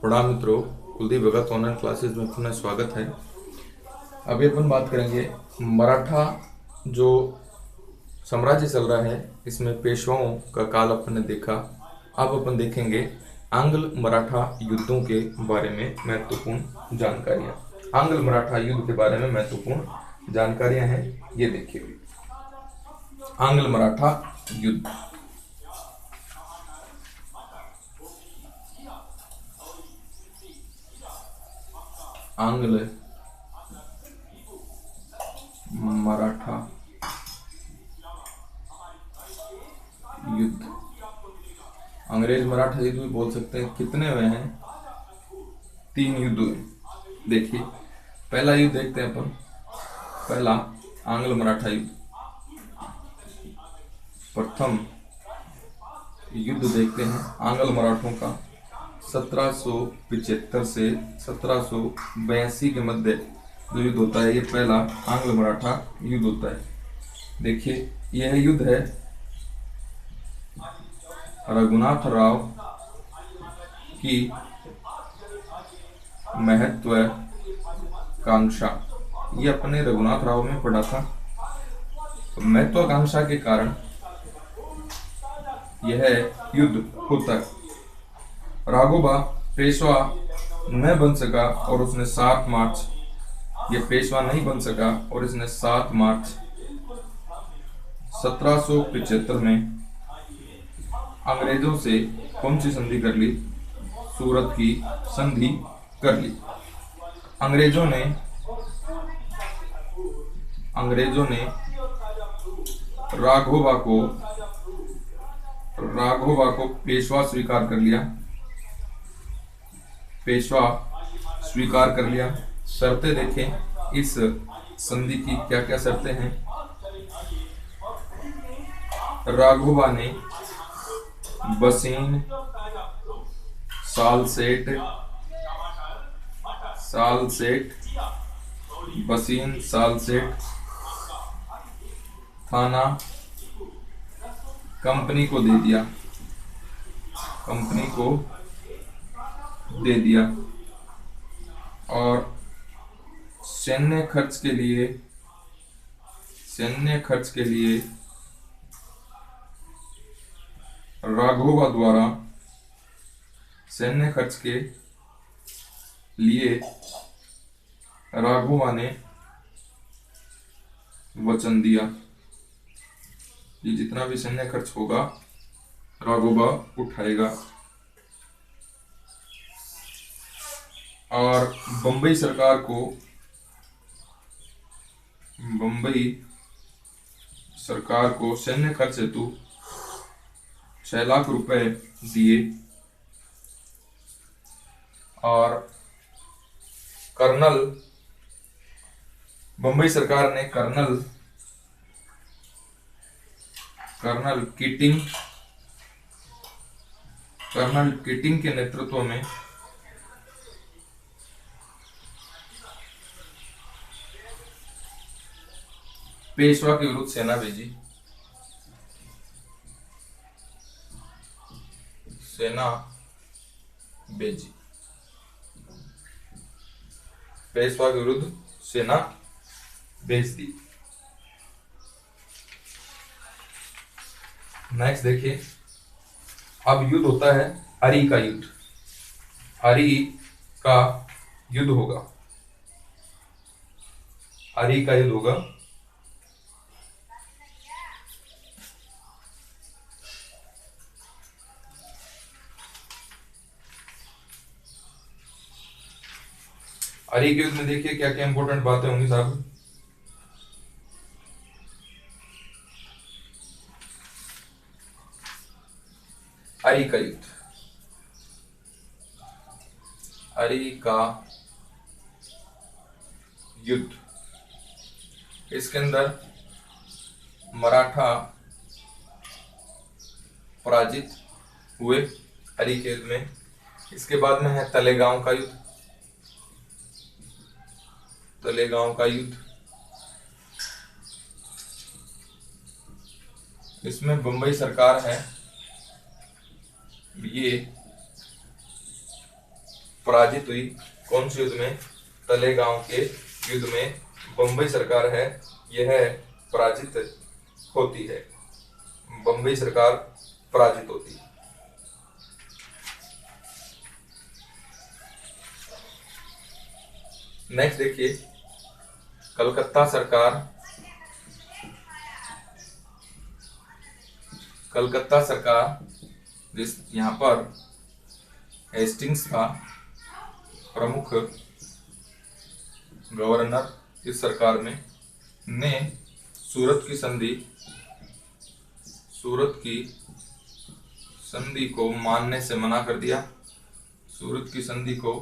प्रणाम मित्रों, कुलदीप भगत online classes में अपना स्वागत है। अभी अपन बात करेंगे मराठा जो साम्राज्य चल रहा है, इसमें पेशवाओं का काल अपन ने देखा। अब अपन देखेंगे आंग्ल मराठा युद्धों के बारे में महत्वपूर्ण जानकारियां। आंग्ल मराठा युद्ध के बारे में महत्वपूर्ण जानकारियां हैं, ये देखिए। आंग्ल मराठा युद्ध। आंग्ल मराठा युद्ध, अंग्रेज मराठा युद्ध भी बोल सकते हैं। कितने हुए हैं? 3 युद्ध हुए। देखिए, पहला युद्ध देखते हैं अपन। पहला आंग्ल मराठा युद्ध। प्रथम युद्ध देखते हैं आंग्ल मराठों का 1775 से 1782 के मध्य जो युद्ध होता है, ये पहला आंग्ल मराठा युद्ध होता है। देखिए, यह युद्ध है रघुनाथ राव की महत्वाकांक्षा। ये अपने रघुनाथ राव में पढ़ा था। महत्वाकांक्षा के कारण यह युद्ध होता है। राघोबा पेशवा न बन सका और उसने 7 मार्च, ये पेशवा नहीं बन सका और इसने 7 मार्च 1775 में अंग्रेजों से कौन सी संधि कर ली? सूरत की संधि कर ली। अंग्रेजों ने राघोबा को पेशवा स्वीकार कर लिया। पेशवा स्वीकार कर लिया। शर्तें देखें इस संधि की, क्या क्या शर्तें हैं। राघोबा ने बसीन, सालसेट, बसीन, सालसेट, थाना कंपनी को दे दिया। और सैन्य खर्च के लिए राघोबा द्वारा सैन्य खर्च के लिए राघोबा ने वचन दिया कि जितना भी सैन्य खर्च होगा राघोबा उठाएगा। और बंबई सरकार को सैन्य खर्च हेतु 6 लाख रुपए दिए। और बंबई सरकार ने कर्नल किटिंग के नेतृत्व में पेशवा के विरुद्ध सेना भेजी। पेशवा के विरुद्ध सेना भेज दी। नेक्स्ट देखिए, अब युद्ध होता है अरी का युद्ध। अरी का युद्ध होगा। अरी का युद्ध होगा। अरी के युद्ध में देखिए क्या क्या इंपॉर्टेंट बातें होंगी साहब। अरी का युद्ध, अरी का युद्ध, इसके अंदर मराठा पराजित हुए अरी के युद्ध में। इसके बाद में है तलेगांव का युद्ध। इसमें बंबई सरकार है, ये पराजित हुई। कौन से युद्ध में? तलेगांव के युद्ध में बंबई सरकार है यह पराजित होती है। बंबई सरकार पराजित होती है। नेक्स्ट देखिए, कलकत्ता सरकार जिस यहाँ पर हेस्टिंग्स था प्रमुख गवर्नर इस सरकार में, ने सूरत की संधि को मानने से मना कर दिया। सूरत की संधि को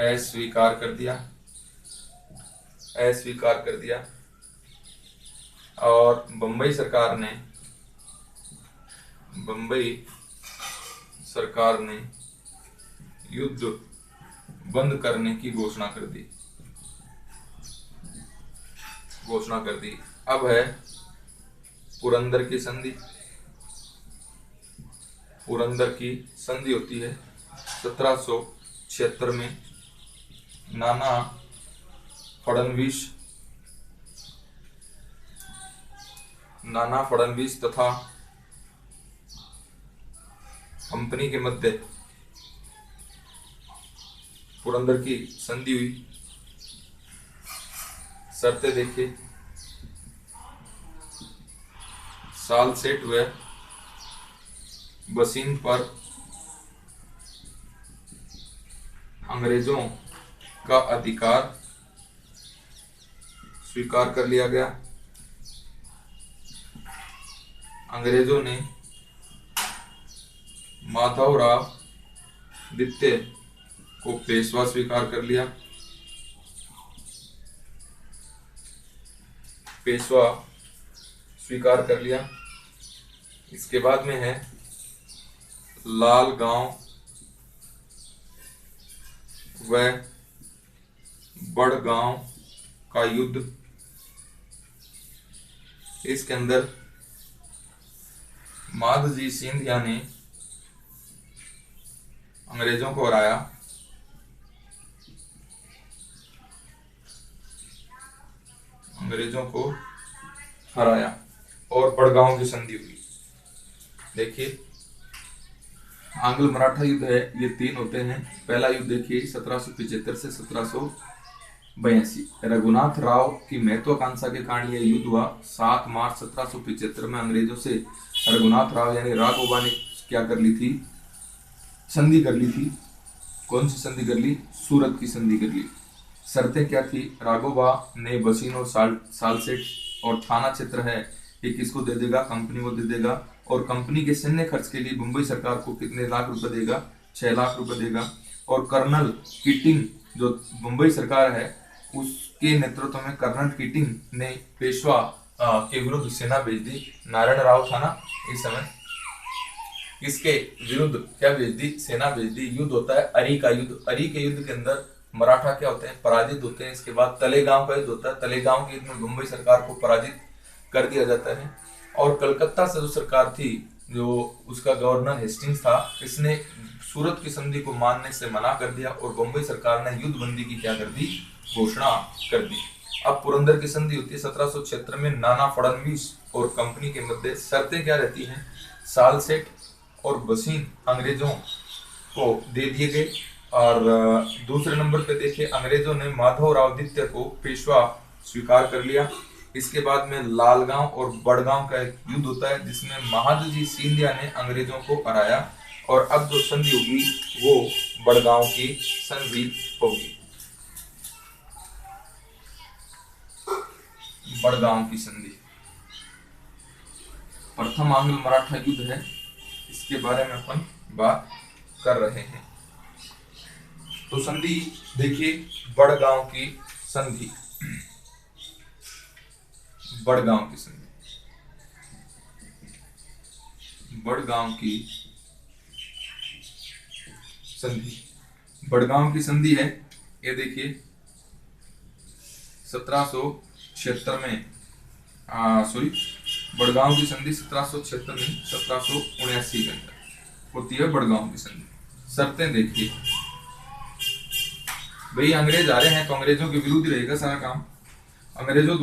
अस्वीकार कर दिया और बंबई सरकार ने युद्ध बंद करने की घोषणा कर दी। अब है पुरंदर की संधि। पुरंदर की संधि होती है 1776 में। नाना फड़नवीस तथा कंपनी के मध्य पुरंदर की संधि हुई। शर्तें देखिए, सालसेट व बसीन पर अंग्रेजों का अधिकार स्वीकार कर लिया गया। अंग्रेजों ने माधवराव द्वितीय को पेशवा स्वीकार कर लिया। इसके बाद में है लालगांव व बड़गांव का युद्ध। इसके अंदर माधोजी सिंधिया ने अंग्रेजों को हराया और बड़गांव की संधि हुई। देखिए, आंग्ल मराठा युद्ध है, ये 3 होते हैं। पहला युद्ध देखिए 1775 से 1782। रघुनाथ राव की महत्वाकांक्षा के कारण यह युद्ध हुआ। 7 मार्च 1775 में अंग्रेजों से रघुनाथ राव यानी राघोबा ने क्या कर ली थी? संधि कर ली थी। कौन सी संधि कर ली? सूरत की संधि कर ली। शर्तें क्या थी? राघोबा ने बसीन और सालसेट और थाना क्षेत्र है ये किसको दे देगा? कंपनी को दे देगा। और कंपनी के सैन्य खर्च के लिए मुंबई सरकार को कितने लाख रुपए देगा? 6 लाख रुपए देगा। और कर्नल कीटिंग जो मुंबई सरकार है उसके नेतृत्व में कर्नल कीटिंग ने पेशवा के विरुद्ध सेना भेज दी। नारायण राव था ना इस समय, इसके विरुद्ध क्या भेज दी? सेना भेज दी। युद्ध होता है अरी का युद्ध। अरी के युद्ध के अंदर मराठा क्या होते हैं? पराजित होते हैं। इसके बाद तलेगांव का युद्ध होता है। तलेगांव के युद्ध में मुंबई सरकार को पराजित कर दिया जाता है। और कलकत्ता से जो सरकार थी, जो उसका गवर्नर हेस्टिंग्स था, इसने सूरत की संधि को मानने से मना कर दिया और बंबई सरकार ने युद्ध बंदी की क्या कर दी? घोषणा कर दी। अब पुरंदर की संधि होती है 1776 में नाना फड़नवीस और कंपनी के मध्य। शर्तें क्या रहती हैं? सालसेट और बसीन अंग्रेजों को दे दिए गए। और दूसरे नंबर पे देखिए, अंग्रेजों ने माधवराव द्वितीय को पेशवा स्वीकार कर लिया। इसके बाद में लालगांव और बड़गांव का एक युद्ध होता है जिसमें महादजी सिंधिया ने अंग्रेजों को हराया। और अब जो संधि होगी वो बड़गांव की संधि होगी। बड़गांव की संधि प्रथम आंग्ल मराठा युद्ध है, इसके बारे में अपन बात कर रहे हैं। तो संधि देखिए, बड़गांव की संधि। बड़गांव की संधि बड़गांव की संधि है। ये देखिए 1776 में बड़गांव की संधि 1776 में 1779 के अंदर होती है बड़गांव की संधि। शर्तें देखिए, भाई अंग्रेज आ रहे हैं तो अंग्रेजों के विरुद्ध रहेगा सारा काम। अंग्रेजों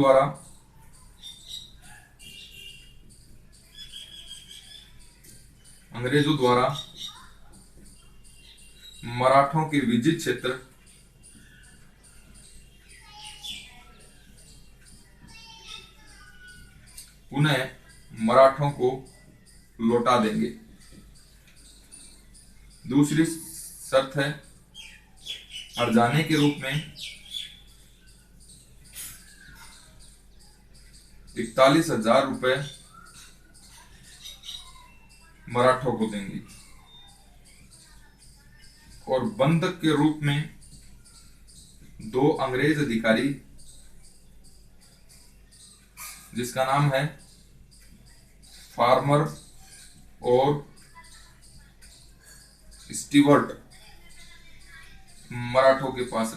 द्वारा मराठों के विजित क्षेत्र पुनः मराठों को लौटा देंगे। दूसरी शर्त है हर्जाने के रूप में 41,000 रुपए मराठों को देंगे और बंधक के रूप में 2 अंग्रेज अधिकारी जिसका नाम है फार्मर और स्टीवर्ट मराठों के पास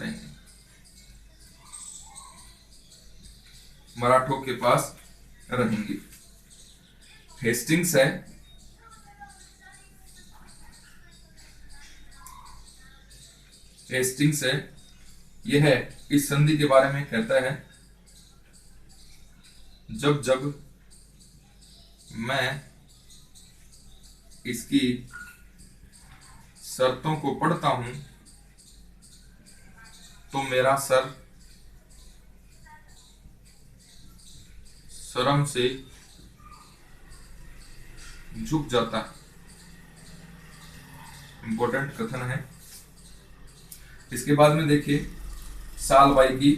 रहेंगे। हेस्टिंग्स है, यह इस संधि के बारे में कहता है जब जब मैं इसकी शर्तों को पढ़ता हूं तो मेरा सर शर्म से झुक जाता है। इंपॉर्टेंट कथन है। इसके बाद में देखिए साल बाई की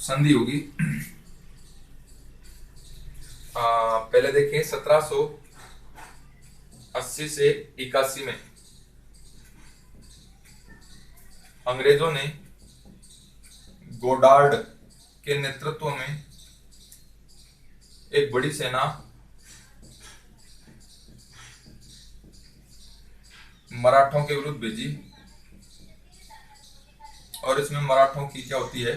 संधि होगी। पहले देखिए 1780 से 81 में अंग्रेजों ने गोडार्ड के नेतृत्व में एक बड़ी सेना मराठों के विरुद्ध भेजी और इसमें मराठों की क्या होती है,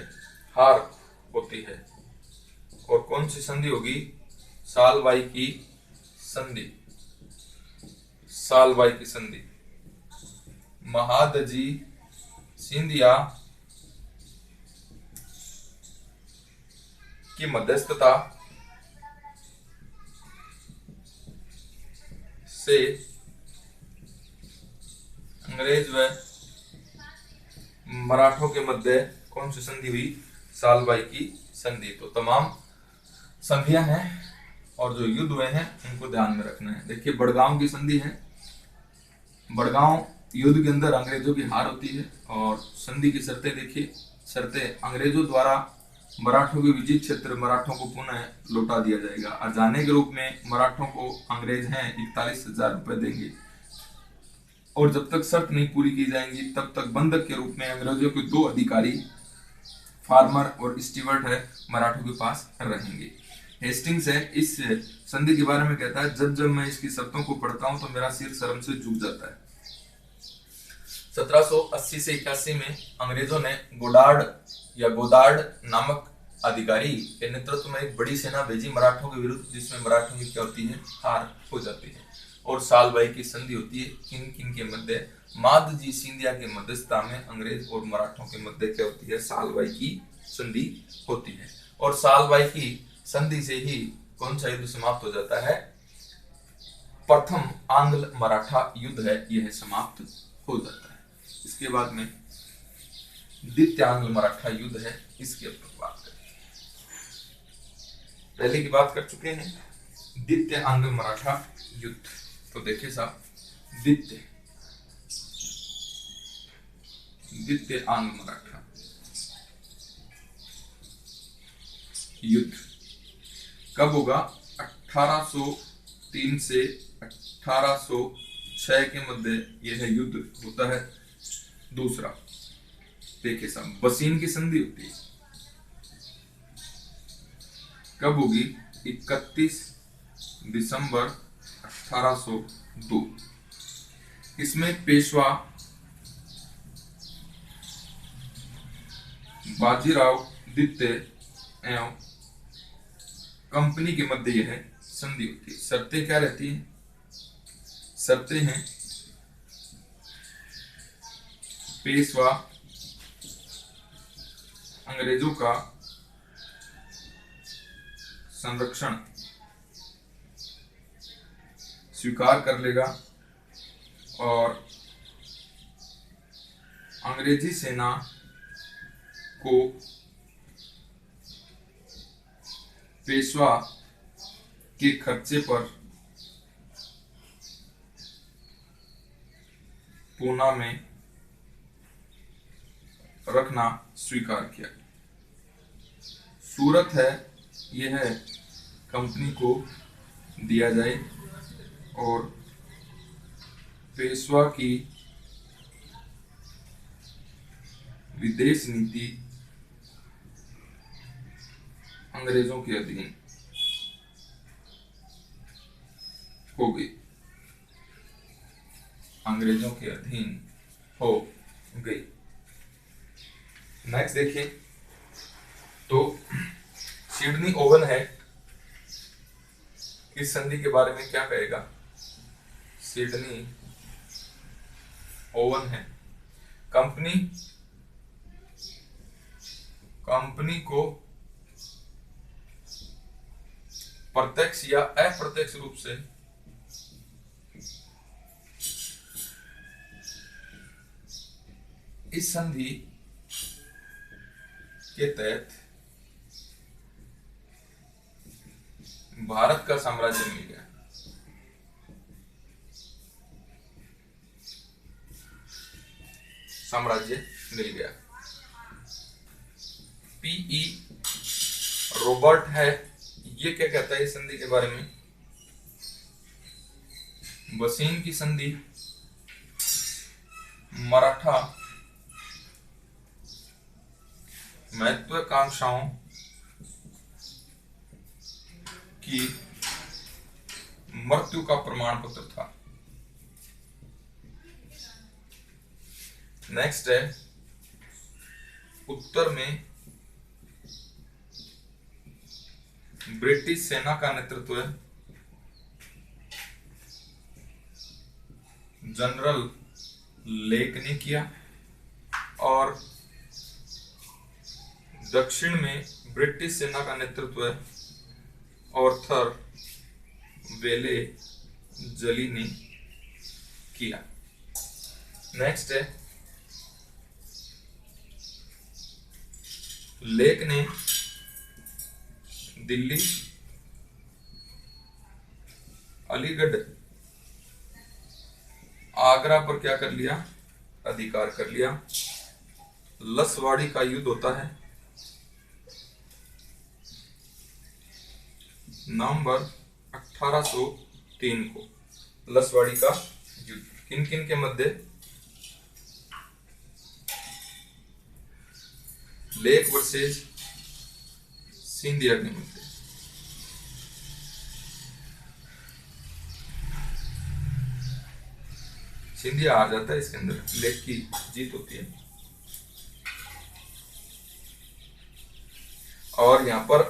हार होती है। और कौन सी संधि होगी, सालबाई की संधि। महादजी सिंधिया की मध्यस्थता से अंग्रेज व मराठों के मध्य कौन सी संधि हुई, सालबाई की संधि। तो तमाम संधियां हैं और जो युद्ध हुए हैं उनको ध्यान में रखना है। देखिए बड़गांव की संधि है। बड़गांव युद्ध के अंदर अंग्रेजों की हार होती है और संधि की शर्तें देखिए। शर्तें, अंग्रेजों द्वारा मराठों के विजित क्षेत्र मराठों को पुनः लौटा दिया जाएगा। अर्जाने के रूप में मराठों को अंग्रेज हैं 41,000 रुपए देंगे और जब तक शर्त नहीं पूरी की जाएंगी तब तक बंधक के रूप में अंग्रेजों के 2 अधिकारी फार्मर और स्टीवर्ट है मराठों के पास रहेंगे। हेस्टिंग्स है, इस संधि के बारे में कहता है जब जब मैं इसकी शर्तों को पढ़ता हूं तो मेरा सिर शर्म से झुक जाता है। 1780 से 81 में अंग्रेजों ने गोदार्ड नामक अधिकारी के नेतृत्व में एक बड़ी सेना भेजी मराठों के विरुद्ध, जिसमें मराठों की क्या होती है, हार हो जाती है। और सालबाई की संधि होती है किन किन के मध्य, मादजी सिंधिया के मध्यस्थता में अंग्रेज और मराठों के मध्य क्या होती है, सालबाई की संधि होती है। और सालबाई की संधि से ही कौन सा युद्ध समाप्त हो जाता है, प्रथम आंग्ल मराठा युद्ध है, यह समाप्त हो जाता है। इसके बाद में द्वितीय आंग्ल मराठा युद्ध है, इसके ऊपर बात करें। पहले की बात कर चुके हैं, द्वितीय आंग्ल मराठा युद्ध। तो देखिए साहब, द्वितीय आंग्ल मराठा युद्ध कब होगा, 1803 से 1806 के मध्य यह युद्ध होता है। दूसरा देखिए साहब, बसीन की संधि होती है, कब होगी, 31 दिसंबर 1802। इसमें पेशवा बाजीराव द्वितीय एवं कंपनी के मध्य यह संधि होती है। शर्तें क्या रहती हैं, शर्तें हैं पेशवा अंग्रेजों का संरक्षण स्वीकार कर लेगा और अंग्रेजी सेना को पेशवा के खर्चे पर पूना में रखना स्वीकार किया। सूरत है यह कंपनी को दिया जाए और पेशवा की विदेश नीति अंग्रेजों के अधीन हो गई, अंग्रेजों के अधीन हो गई। नेक्स्ट देखिए, तो सिडनी ओवन है, इस संधि के बारे में क्या कहेगा? सिडनी ओवन है, कंपनी को प्रत्यक्ष या अप्रत्यक्ष रूप से इस संधि के तहत भारत का साम्राज्य मिल गया। पीई रॉबर्ट है, ये क्या कहता है इस संधि के बारे में? बसीन की संधि मराठा महत्वाकांक्षाओं की मृत्यु का प्रमाण पत्र था। नेक्स्ट है, उत्तर में ब्रिटिश सेना का नेतृत्व जनरल लेक ने किया और दक्षिण में ब्रिटिश सेना का नेतृत्व आर्थर वेले जली ने किया। नेक्स्ट है, लेक ने दिल्ली, अलीगढ़, आगरा पर क्या कर लिया? अधिकार कर लिया। लसवाड़ी का युद्ध होता है नवंबर 1803 को। लसवाड़ी का युद्ध किन किन के मध्य? लेक वर्सेस सिंधिया के मध्य। सिंधिया हार जाता है इसके अंदर, लेक की जीत होती है। और यहां पर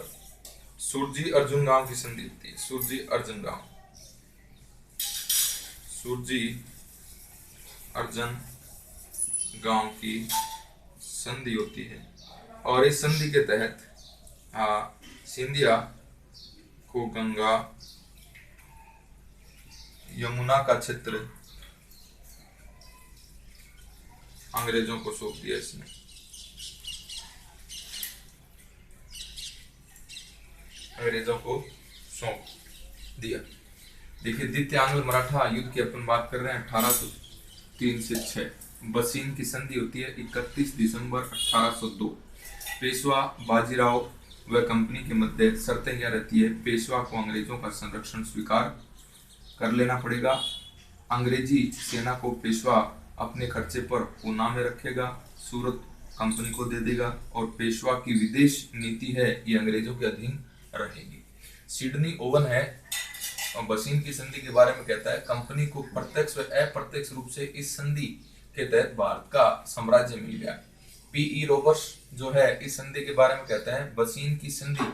सुरजी अर्जुन गांव की संधि होती है। सुरजी अर्जुन गांव की संधि होती है और इस संधि के तहत सिंधिया को गंगा यमुना का क्षेत्र अंग्रेजों को सौंप दिया। इसने अंग्रेजों को सौंप दिया। देखिए, द्वितीय आंग्ल मराठा युद्ध की अपन बात कर रहे हैं 1803 से 6। बसीन की संधि होती है 31 दिसंबर 1802। पेशवा बाजीराव व कंपनी के मध्य शर्तें क्या रहती है? पेशवा को अंग्रेजों का संरक्षण स्वीकार कर लेना पड़ेगा, अंग्रेजी सेना को पेशवा अपने खर्चे पर पूना में रखेगा, सूरत कंपनी को दे देगा और पेशवा की विदेश नीति है ये अंग्रेजों के अधीन रहेगी। सिडनी ओवन है और बसीन की संधि के बारे में कहता है कंपनी को प्रत्यक्ष व अप्रत्यक्ष रूप से इस संधि के तहत भारत का साम्राज्य मिल गया। पीई रॉबर्ट्स जो है इस संधि के बारे में कहता है बसीन की संधि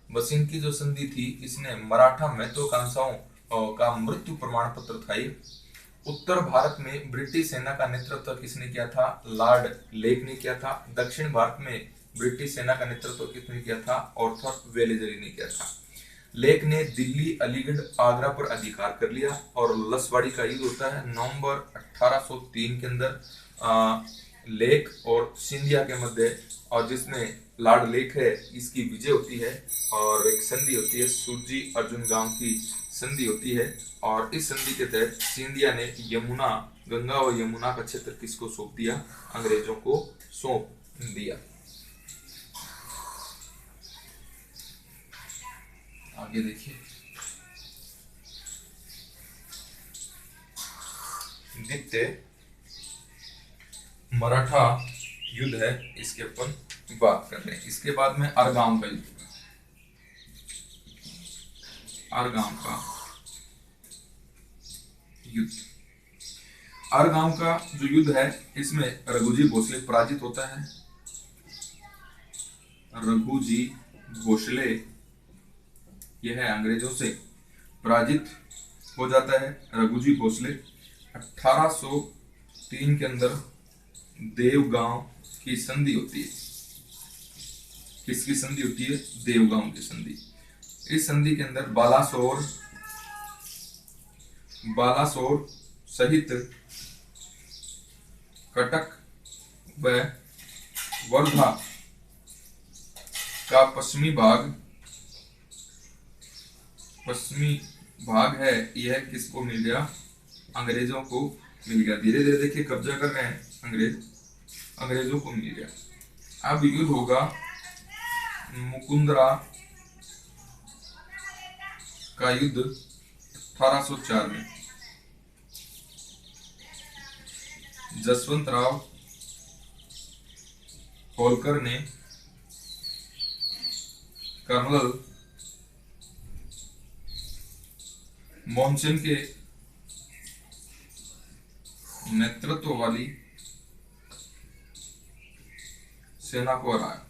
बसीन की जो संधि थी इसने मराठा महत्वाकांक्षाओं का मृत्यु प्रमाण पत्र था। उत्तर भारत में ब्रिटिश सेना का नेतृत्व किसने किया था? लॉर्ड लेक ने किया था। दक्षिण भारत में ब्रिटिश सेना का नेतृत्व किसने किया था? आर्थर वेलेजरी ने किया था। लेक ने दिल्ली, अलीगढ़, आगरा पर अधिकार कर लिया और लसवाड़ी का युद्ध होता है नवंबर 1803 के अंदर लेक और सिंधिया के मध्य, और जिसमें लॉर्ड लेक है इसकी विजय होती है और एक संधि होती है, सुरजी अर्जुन गांव की संधि होती है। और इस संधि के तहत सिंधिया ने यमुना, गंगा और यमुना का क्षेत्र किसको सौंप दिया? अंग्रेजों को सौंप दिया। आगे देखिए, द्वितीय मराठा युद्ध है, इसके अपन बात कर रहे हैं। इसके बाद में अरगाम का युद्ध, अरगाम का युद्ध। अरगाम का जो युद्ध है इसमें रघुजी भोसले पराजित होता है। रघुजी भोसले यह है अंग्रेजों से पराजित हो जाता है। रघुजी भोसले 1803 के अंदर देवगांव की संधि होती है। किसकी संधि होती है? देवगांव की संधि। इस संधि के अंदर बालासोर सहित कटक व वर्धा का पश्चिमी भाग है, यह किसको मिल गया? अंग्रेजों को मिल गया। धीरे धीरे देखिए कब्जा कर रहे हैं अंग्रेजों को मिल गया। अब युद्ध होगा मुकुंदरा का युद्ध 1804 में। जसवंतराव होलकर ने कर्नल मोहनसेन के नेतृत्व वाली सेना को हराया।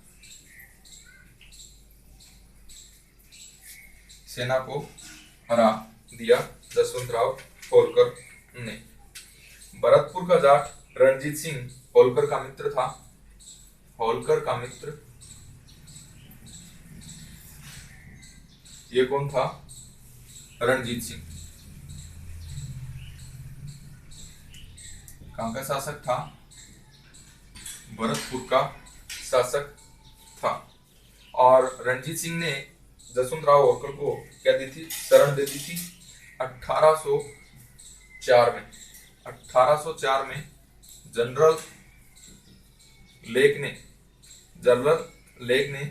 सेना को हरा दिया जसवंतराव होलकर ने। भरतपुर का जाट रणजीत सिंह होलकर का मित्र था। होलकर का मित्र ये कौन था? रणजीत सिंह। कहां का शासक था? भरतपुर का शासक था। और रणजीत सिंह ने जसवंतराव होलकर को क्या दी थी? शरण दे दी थी 1804 में। 1804 में जनरल लेक ने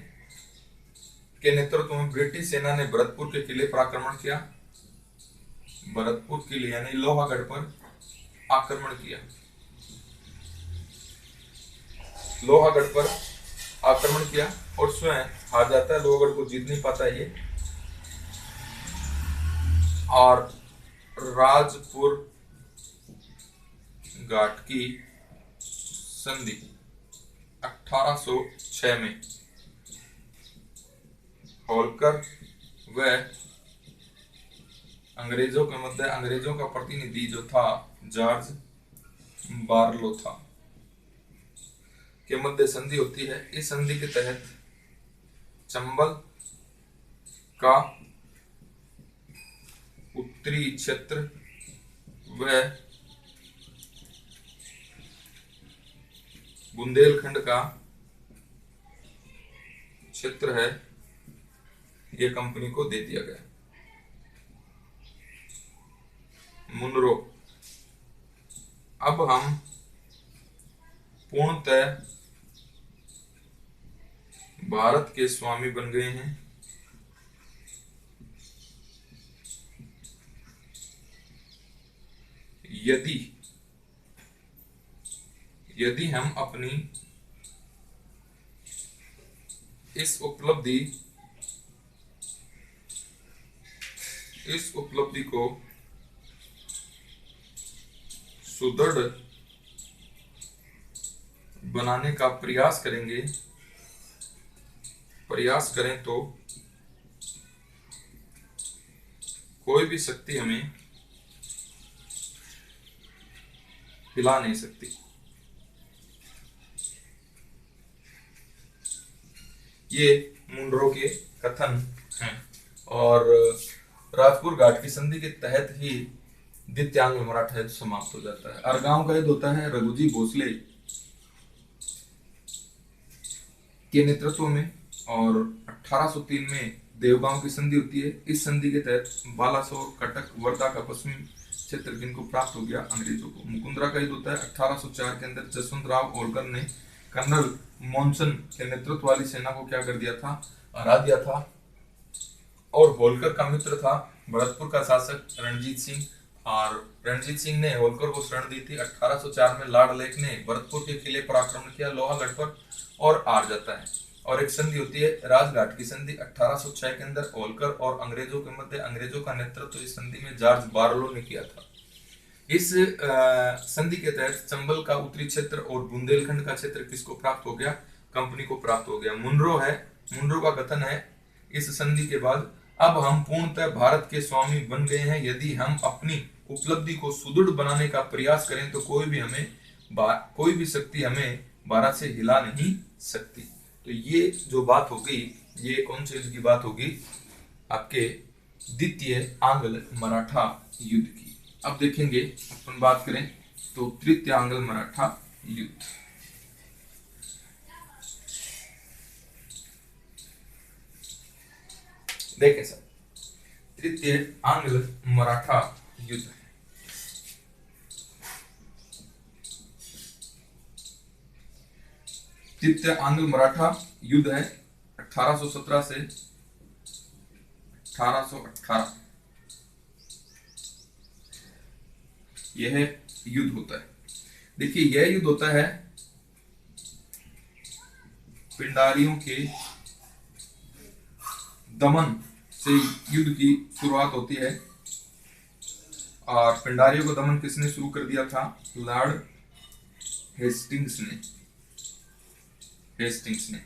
के नेतृत्व में ब्रिटिश सेना ने भरतपुर के किले पर आक्रमण किया। भरतपुर किले यानी लोहागढ़ पर आक्रमण किया। लोहागढ़ पर आक्रमण किया और स्वयं हार जाता है, लोहागढ़ को जीत नहीं पाता ये। और राजपुर घाट की संधि 1806 में होलकर व अंग्रेजों के मध्य, अंग्रेजों का प्रतिनिधि जो था जॉर्ज बार्लो था, के मध्य संधि होती है। इस संधि के तहत चंबल का उत्तरी क्षेत्र व बुंदेलखंड का क्षेत्र है, ये कंपनी को दे दिया गया। मुनरो। अब हम पूर्णतः भारत के स्वामी बन गए हैं। यदि हम अपनी इस उपलब्धि को सुदृढ़ बनाने का प्रयास करें तो कोई भी शक्ति हमें हिला नहीं सकती। ये मुनरो के कथन हैं और राजपुर घाट की संधि के तहत ही द्वितीय आंग्ल मराठा युद्ध समाप्त हो जाता है। अरगांव का युद्ध होता है रघुजी भोसले के नेतृत्व में और 1803 में देवगांव की संधि होती है। इस संधि के तहत बालासोर, कटक, वर्धा का पश्चिमी क्षेत्र जिनको प्राप्त हो गया अंग्रेजों को। मुकुंदरा का युद्ध होता है 1804 के अंदर जसवंत राव होलकर ने कर्नल मॉनसन के नेतृत्व वाली सेना को क्या कर दिया था, हरा दिया था। और होलकर का मित्र था भरतपुर का शासक रणजीत सिंह और रणजीत सिंह ने होलकर को शरण दी थी। 1804 में लॉर्ड लेक ने भरतपुर के किले पर आक्रमण किया, लोहागढ़ पर, और हार जाता है। और एक संधि होती है राजघाट की संधि 1806 के अंदर होलकर और अंग्रेजों के मध्य। अंग्रेजों का नेतृत्व इस संधि में जॉर्ज बार्लो ने किया था। इस संधि के तहत चंबल का उत्तरी क्षेत्र और बुंदेलखंड का क्षेत्र किसको प्राप्त हो गया, कंपनी को प्राप्त हो गया। मुनरो का कथन है इस संधि के बाद अब हम पूर्णतः भारत के स्वामी बन गए हैं। यदि हम अपनी उपलब्धि को सुदृढ़ बनाने का प्रयास करें तो कोई भी शक्ति हमें भारत से हिला नहीं सकती। तो ये जो बात होगी, ये कौन से युद्ध की बात होगी, आपके द्वितीय आंग्ल मराठा युद्ध की। अब देखेंगे अपन बात करें तो तृतीय आंग्ल मराठा युद्ध। देखें सर, तृतीय आंग्ल मराठा युद्ध है। तृतीय आंग्ल मराठा युद्ध है 1817 से 1818 यह युद्ध होता है। देखिए यह युद्ध होता है पिंडारियों के दमन से युद्ध की शुरुआत होती है। और पिंडारियों को दमन किसने शुरू कर दिया था, लॉर्ड हेस्टिंग्स ने।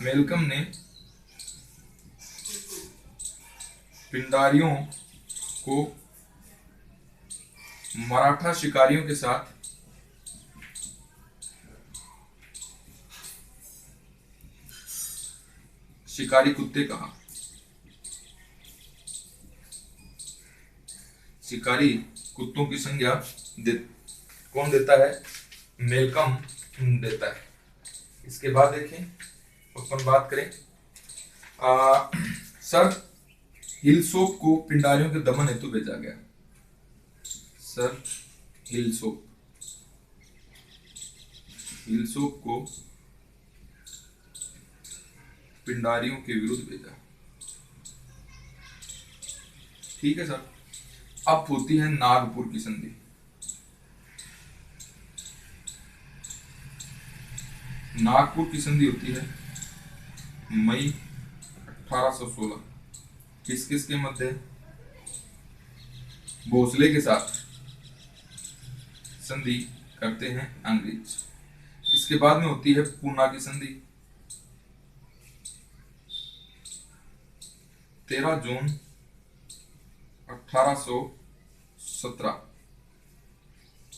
मेलकम ने पिंडारियों को मराठा शिकारियों के साथ शिकारी कुत्ते कहा। शिकारी कुत्तों की संज्ञा कौन देता है, मेलकम देता है। इसके बाद देखें अपन बात करें सर हिलसोप को पिंडारियों के दमन हेतु भेजा गया। सर हिलसोप को पिंडारियों के विरुद्ध भेजा। ठीक है सर। अब होती है नागपुर की संधि। नागपुर की संधि होती है मई 1816। किस किस के मध्य, भोसले के साथ संधि करते हैं अंग्रेज। इसके बाद में होती है पूना की संधि 13 जून 1817।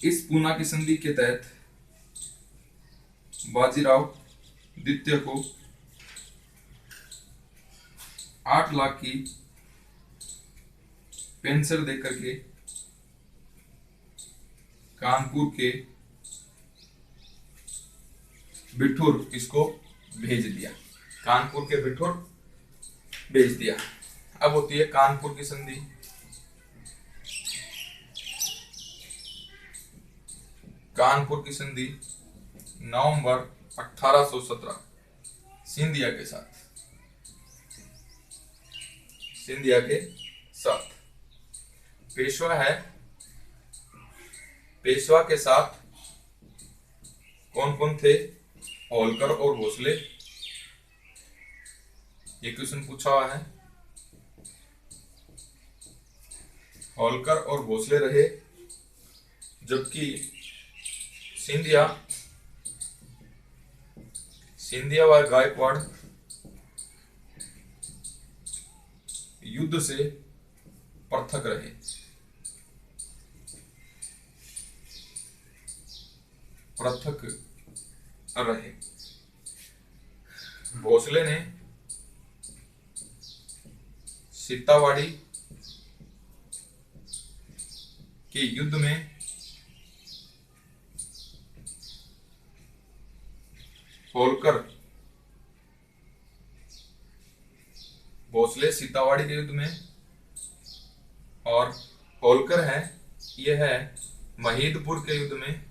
इस पूना की संधि के तहत बाजीराव द्वितीय को 8 लाख की पेंशन देकर के कानपुर के बिठूर इसको भेज दिया। कानपुर के बिठूर भेज दिया। अब होती है कानपुर की संधि। कानपुर की संधि नवंबर 1817 सिंधिया के साथ। पेशवा है। पेशवा के साथ कौन कौन थे, होलकर और भोसले। ये क्वेश्चन पूछा हुआ है। होलकर और भोसले रहे, जबकि सिंधिया व गायकवाड़ युद्ध से पृथक रहे। पृथक रहे। भोसले ने सीतावाड़ी के युद्ध में होलकर भोसले सीतावाड़ी के युद्ध में, और होलकर है यह है महीदपुर के युद्ध में,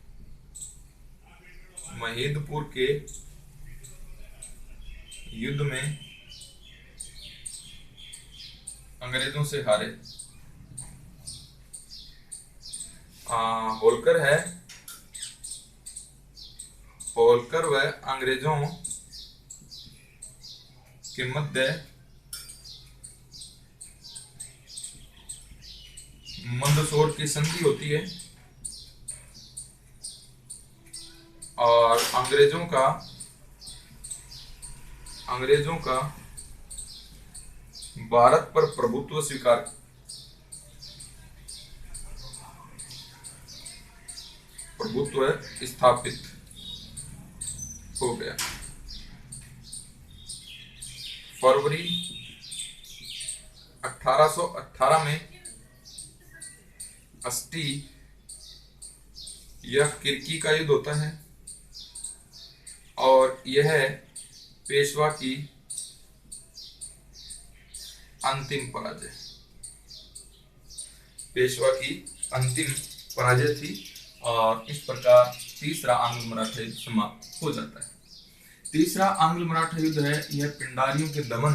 महीदपुर के युद्ध में अंग्रेजों से हारे। होलकर है, होलकर व अंग्रेजों के मध्य मंदसौर की संधि होती है, और अंग्रेजों का भारत पर प्रभुत्व स्थापित हो गया। फरवरी 1818 में अस्टी यह किर्की का युद्ध होता है, और यह पेशवा की अंतिम पराजय, पेशवा की अंतिम पराजय थी, और इस प्रकार तीसरा आंग्ल मराठा युद्ध समाप्त हो जाता है। तीसरा आंग्ल मराठा युद्ध है, यह पिंडारियों के दमन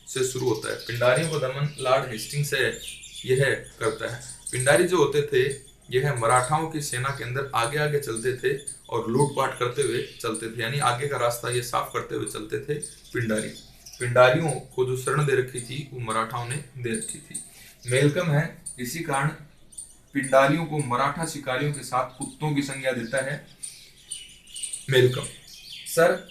से शुरू होता है। पिंडारियों का दमन लॉर्ड हेस्टिंग्स है यह करता है। पिंडारी जो होते थे यह मराठाओं की सेना के अंदर आगे आगे चलते थे और लूटपाट करते हुए चलते थे, यानी आगे का रास्ता ये साफ करते हुए चलते थे। पिंडारियों को जो शरण दे रखी थी वो मराठाओं ने दे रखी थी। मेलकम है, इसी कारण पिंडारियों को मराठा शिकारियों के साथ कुत्तों की संज्ञा देता है मेलकम। सर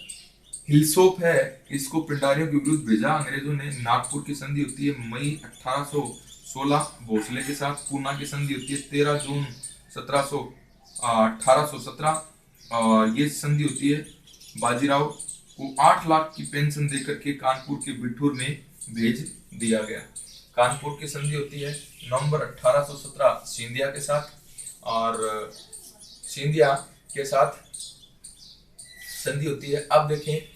हिलसोप है, इसको पिंडारियों के विरुद्ध भेजा अंग्रेजों ने। नागपुर की संधि होती है मई 1816 भोसले के साथ। पूना की संधि होती है 13 जून 1817, और ये संधि होती है बाजीराव को 8 लाख की पेंशन देकर के कानपुर के बिठूर में भेज दिया गया। कानपुर की संधि होती है नवंबर 1817 सिंधिया के साथ, और सिंधिया के साथ संधि होती है। अब देखें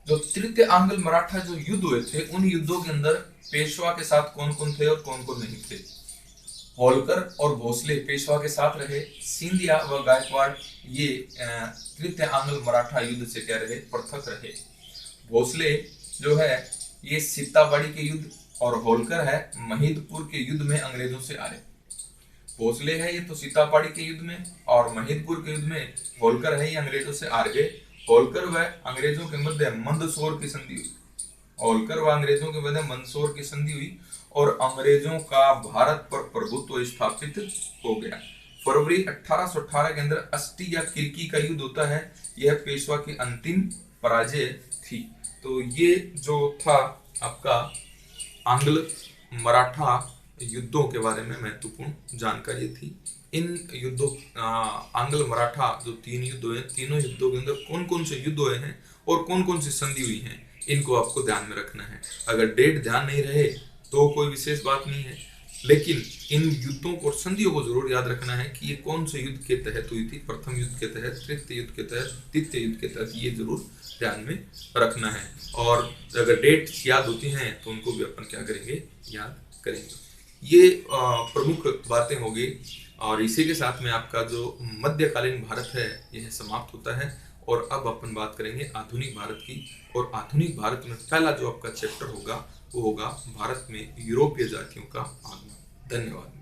जो तृतीय आंग्ल मराठा जो युद्ध हुए थे, उन युद्धों के अंदर पेशवा के साथ कौन कौन थे और कौन कौन नहीं थे। होलकर और भोसले पेशवा के साथ रहे, सिंधिया व गायकवाड़ ये तृतीय आंग्ल मराठा युद्ध से क्या रहे, पृथक रहे। भोसले जो है ये सीताबाड़ी के युद्ध, और होलकर है महीदपुर के युद्ध में अंग्रेजों से हारे। भोसले है ये तो सीताबाड़ी के युद्ध में, और महीदपुर के युद्ध में होलकर है ये अंग्रेजों से हार गए। होलकर व अंग्रेजों के मध्य मंदसौर की संधि हुई, होलकर व अंग्रेजों के मध्य मंदसौर की संधि हुई, और अंग्रेजों का भारत पर प्रभुत्व स्थापित हो गया। फरवरी 1818 के अंदर अस्टी या किर्की का युद्ध होता है, यह पेशवा की अंतिम पराजय थी। तो ये जो था आपका आंग्ल मराठा युद्धों के बारे में महत्वपूर्ण जानकारी थी। इन युद्धों आंग्ल मराठा जो 3 युद्ध हुए, तीनों युद्धों के अंदर कौन कौन से युद्ध हुए हैं और कौन कौन सी संधि हुई है, इनको आपको ध्यान में रखना है। अगर डेट ध्यान नहीं रहे तो कोई विशेष बात नहीं है, लेकिन इन युद्धों को, संधियों को जरूर याद रखना है कि ये कौन से युद्ध के तहत हुई थी। प्रथम युद्ध के तहत, तृतीय युद्ध के तहत, तृतीय युद्ध के तहत, ये जरूर ध्यान में रखना है। और अगर डेट याद होती हैं तो उनको भी अपन क्या करेंगे, याद करेंगे। ये प्रमुख बातें होगी, और इसी के साथ में आपका जो मध्यकालीन भारत है यह समाप्त होता है। और अब अपन बात करेंगे आधुनिक भारत की, और आधुनिक भारत में पहला जो आपका चैप्टर होगा वो होगा भारत में यूरोपीय जातियों का आगमन। धन्यवाद।